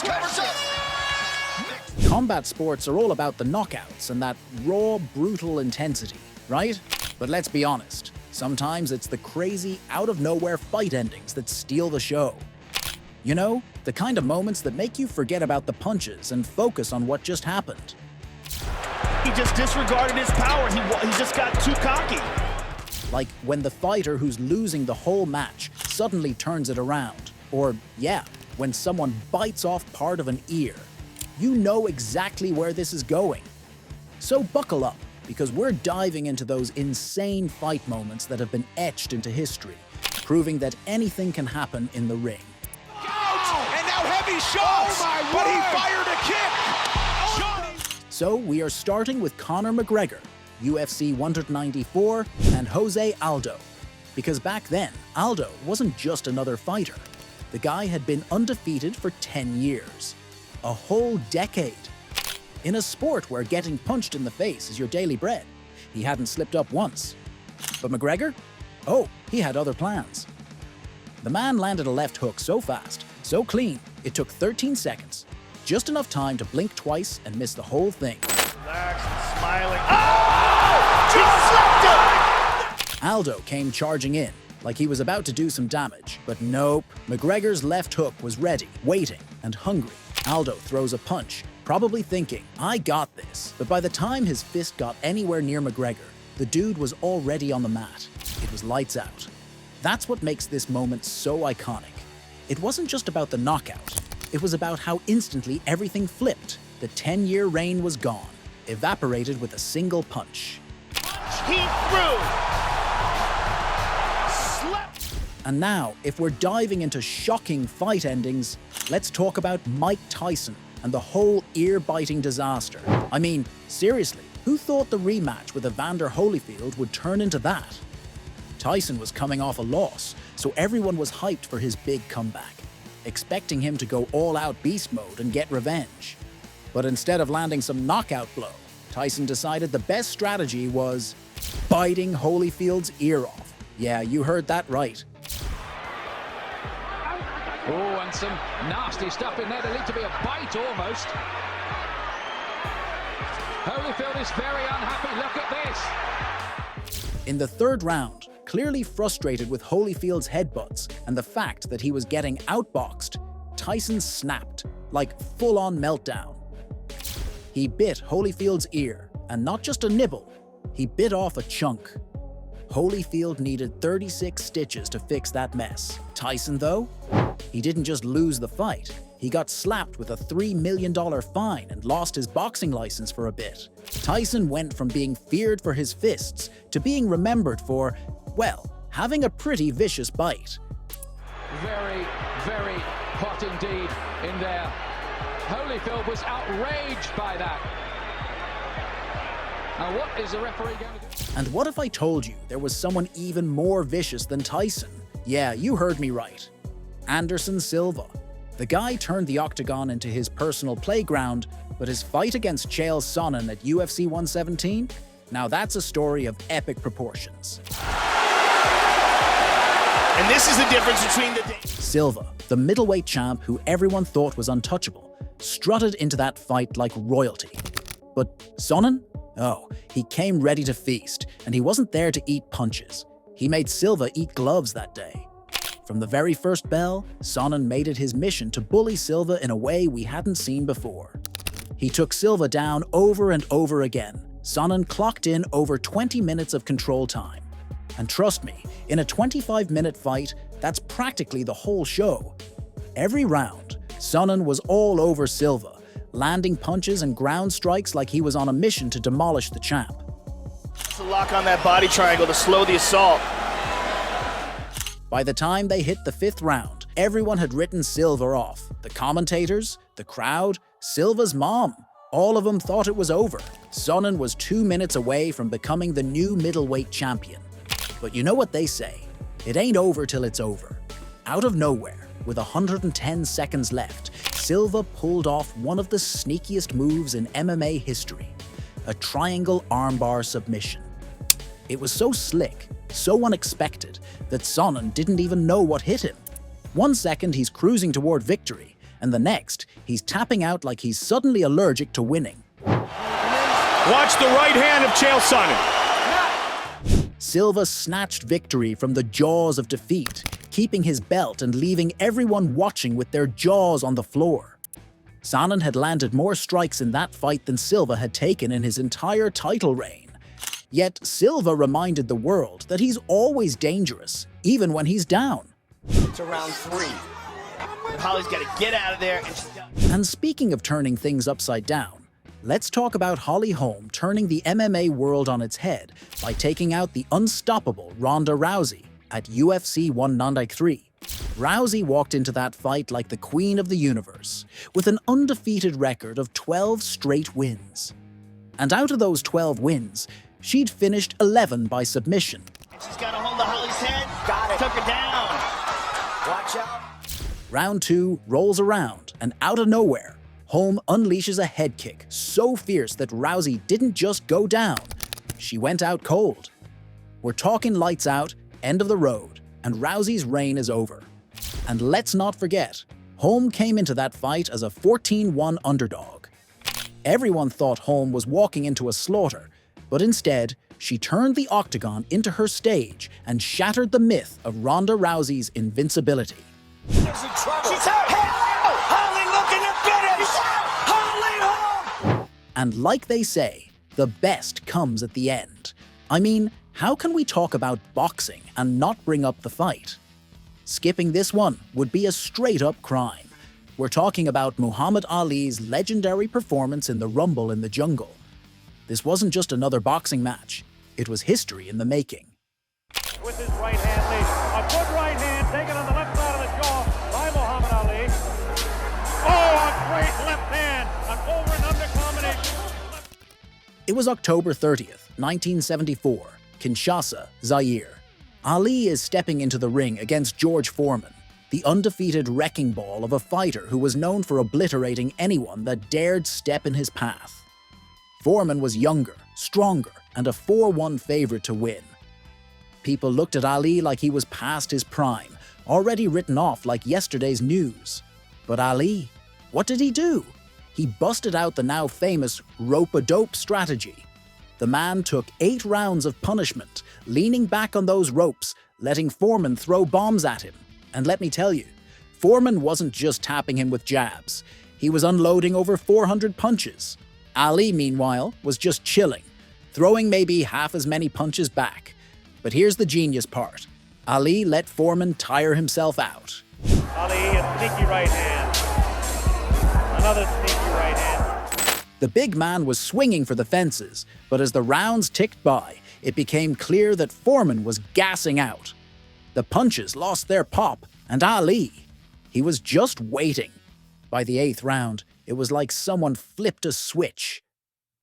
covers up. Combat sports are all about the knockouts and that raw, brutal intensity, right? But let's be honest, sometimes it's the crazy, out-of-nowhere fight endings that steal the show. You know, the kind of moments that make you forget about the punches and focus on what just happened. He just disregarded his power. He just got too cocky. Like when the fighter who's losing the whole match suddenly turns it around. Or, yeah, when someone bites off part of an ear. You know exactly where this is going. So buckle up, because we're diving into those insane fight moments that have been etched into history, proving that anything can happen in the ring. And now heavy shots, but he fired a kick. So we are starting with Conor McGregor, UFC 194, and Jose Aldo. Because back then, Aldo wasn't just another fighter. The guy had been undefeated for 10 years. A whole decade. In a sport where getting punched in the face is your daily bread, he hadn't slipped up once. But McGregor? Oh, he had other plans. The man landed a left hook so fast, so clean, it took 13 seconds. Just enough time to blink twice and miss the whole thing. Relaxed, smiling. Oh! He slapped him! Aldo came charging in, like he was about to do some damage. But nope, McGregor's left hook was ready, waiting, and hungry. Aldo throws a punch, probably thinking, I got this. But by the time his fist got anywhere near McGregor, the dude was already on the mat. It was lights out. That's what makes this moment so iconic. It wasn't just about the knockout. It was about how instantly everything flipped. The 10-year reign was gone, evaporated with a single punch. He threw. Slept. And now, if we're diving into shocking fight endings, let's talk about Mike Tyson and the whole ear-biting disaster. I mean, seriously, who thought the rematch with Evander Holyfield would turn into that? Tyson was coming off a loss, so everyone was hyped for his big comeback, expecting him to go all-out beast mode and get revenge. But instead of landing some knockout blow, Tyson decided the best strategy was biting Holyfield's ear off. Yeah, you heard that right. Oh, and some nasty stuff in there. There needs to be a bite almost. Holyfield is very unhappy. Look at this. In the third round, clearly frustrated with Holyfield's headbutts and the fact that he was getting outboxed, Tyson snapped, like full-on meltdown. He bit Holyfield's ear, and not just a nibble, he bit off a chunk. Holyfield needed 36 stitches to fix that mess. Tyson, though? He didn't just lose the fight. He got slapped with a $3 million fine and lost his boxing license for a bit. Tyson went from being feared for his fists to being remembered for, well, having a pretty vicious bite. Very, very hot indeed in there. Holyfield was outraged by that. Now what is the referee going to do? And what if I told you there was someone even more vicious than Tyson? Yeah, you heard me right. Anderson Silva. The guy turned the octagon into his personal playground, but his fight against Chael Sonnen at UFC 117? Now that's a story of epic proportions. And this is the difference between the... Silva, the middleweight champ who everyone thought was untouchable, strutted into that fight like royalty. But Sonnen? Oh, he came ready to feast, and he wasn't there to eat punches. He made Silva eat gloves that day. From the very first bell, Sonnen made it his mission to bully Silva in a way we hadn't seen before. He took Silva down over and over again. Sonnen clocked in over 20 minutes of control time. And trust me, in a 25-minute fight, that's practically the whole show. Every round, Sonnen was all over Silva, landing punches and ground strikes like he was on a mission to demolish the champ. To lock on that body triangle to slow the assault. By the time they hit the fifth round, everyone had written Silva off. The commentators, the crowd, Silva's mom. All of them thought it was over. Sonnen was 2 minutes away from becoming the new middleweight champion. But you know what they say, it ain't over till it's over. Out of nowhere, with 110 seconds left, Silva pulled off one of the sneakiest moves in MMA history, a triangle armbar submission. It was so slick, so unexpected, that Sonnen didn't even know what hit him. 1 second he's cruising toward victory, and the next, he's tapping out like he's suddenly allergic to winning. Watch the right hand of Chael Sonnen. Silva snatched victory from the jaws of defeat, keeping his belt and leaving everyone watching with their jaws on the floor. Sonnen had landed more strikes in that fight than Silva had taken in his entire title reign. Yet Silva reminded the world that he's always dangerous, even when he's down. It's around 3. Holly's got to get out of there. And speaking of turning things upside down, let's talk about Holly Holm turning the MMA world on its head by taking out the unstoppable Ronda Rousey at UFC 193. Rousey walked into that fight like the queen of the universe, with an undefeated record of 12 straight wins. And out of those 12 wins, she'd finished 11 by submission. She's got a hold of Holly's head. Got it. Took her down. Watch out. Round 2 rolls around, and out of nowhere, Holm unleashes a head kick so fierce that Rousey didn't just go down, she went out cold. We're talking lights out, end of the road, and Rousey's reign is over. And let's not forget, Holm came into that fight as a 14-1 underdog. Everyone thought Holm was walking into a slaughter, but instead, she turned the octagon into her stage and shattered the myth of Ronda Rousey's invincibility. She's in trouble. She's hurt. Holly looking to finish. Holly Holm. And like they say, the best comes at the end. I mean, how can we talk about boxing and not bring up the fight? Skipping this one would be a straight-up crime. We're talking about Muhammad Ali's legendary performance in the Rumble in the Jungle. This wasn't just another boxing match, it was history in the making. With his right hand lead. A good right hand taken on the left side of the jaw by Muhammad Ali. Oh, a great left hand. An over and under combination. It was October 30th, 1974, Kinshasa, Zaire. Ali is stepping into the ring against George Foreman, the undefeated wrecking ball of a fighter who was known for obliterating anyone that dared step in his path. Foreman was younger, stronger, and a 4-1 favorite to win. People looked at Ali like he was past his prime, already written off like yesterday's news. But Ali, what did he do? He busted out the now famous rope-a-dope strategy. The man took 8 rounds of punishment, leaning back on those ropes, letting Foreman throw bombs at him. And let me tell you, Foreman wasn't just tapping him with jabs. He was unloading over 400 punches. Ali, meanwhile, was just chilling, throwing maybe half as many punches back. But here's the genius part. Ali let Foreman tire himself out. Ali, a sneaky right hand. Another sneaky right hand. The big man was swinging for the fences, but as the rounds ticked by, it became clear that Foreman was gassing out. The punches lost their pop, and Ali, he was just waiting. By the 8th round, it was like someone flipped a switch.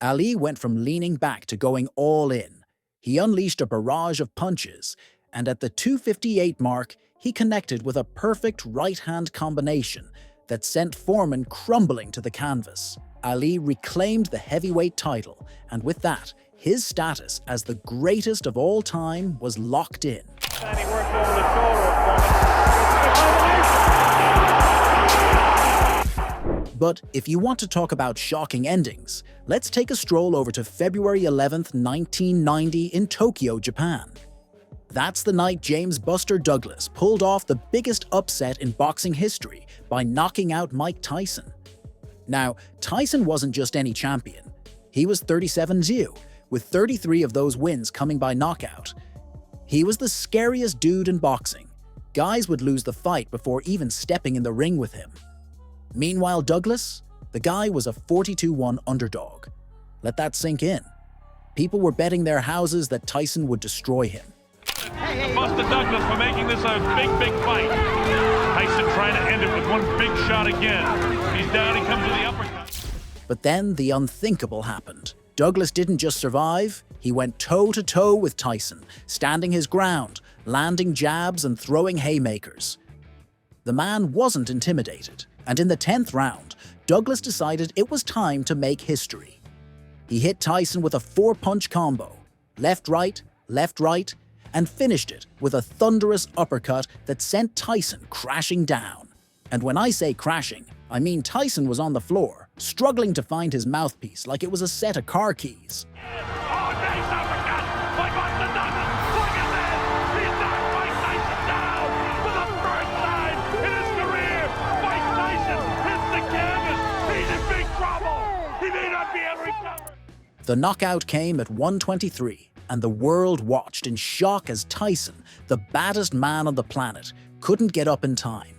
Ali went from leaning back to going all in. He unleashed a barrage of punches, and at the 2:58 mark, he connected with a perfect right-hand combination that sent Foreman crumbling to the canvas. Ali reclaimed the heavyweight title, and with that, his status as the greatest of all time was locked in. And he worked over the shoulder of Foreman. It's a combination. But if you want to talk about shocking endings, let's take a stroll over to February 11th, 1990 in Tokyo, Japan. That's the night James "Buster" Douglas pulled off the biggest upset in boxing history by knocking out Mike Tyson. Now, Tyson wasn't just any champion. He was 37-0, with 33 of those wins coming by knockout. He was the scariest dude in boxing. Guys would lose the fight before even stepping in the ring with him. Meanwhile, Douglas, the guy was a 42-1 underdog. Let that sink in. People were betting their houses that Tyson would destroy him. Buster Douglas for making this a big fight. Tyson trying to end it with one big shot again. He's down, he comes with the uppercut. But then the unthinkable happened. Douglas didn't just survive, he went toe-to-toe with Tyson, standing his ground, landing jabs and throwing haymakers. The man wasn't intimidated, and in the 10th round, Douglas decided it was time to make history. He hit Tyson with a 4-punch combo, left, right, and finished it with a thunderous uppercut that sent Tyson crashing down. And when I say crashing, I mean Tyson was on the floor, struggling to find his mouthpiece like it was a set of car keys. Oh, nice uppercut by Buster Douglas. Look at this. He's knocked Mike Tyson down for the first time in his career. Mike Tyson hits the canvas. He's in big trouble. He may not be able to recover. The knockout came at 123, and the world watched in shock as Tyson, the baddest man on the planet, couldn't get up in time.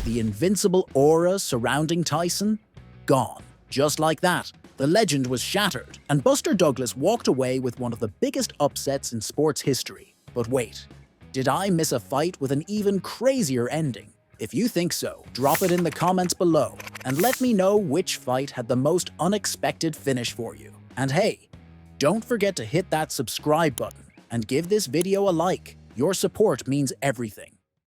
The invincible aura surrounding Tyson? Gone. Just like that, the legend was shattered, and Buster Douglas walked away with one of the biggest upsets in sports history. But wait, did I miss a fight with an even crazier ending? If you think so, drop it in the comments below, and let me know which fight had the most unexpected finish for you. And hey, don't forget to hit that subscribe button and give this video a like. Your support means everything.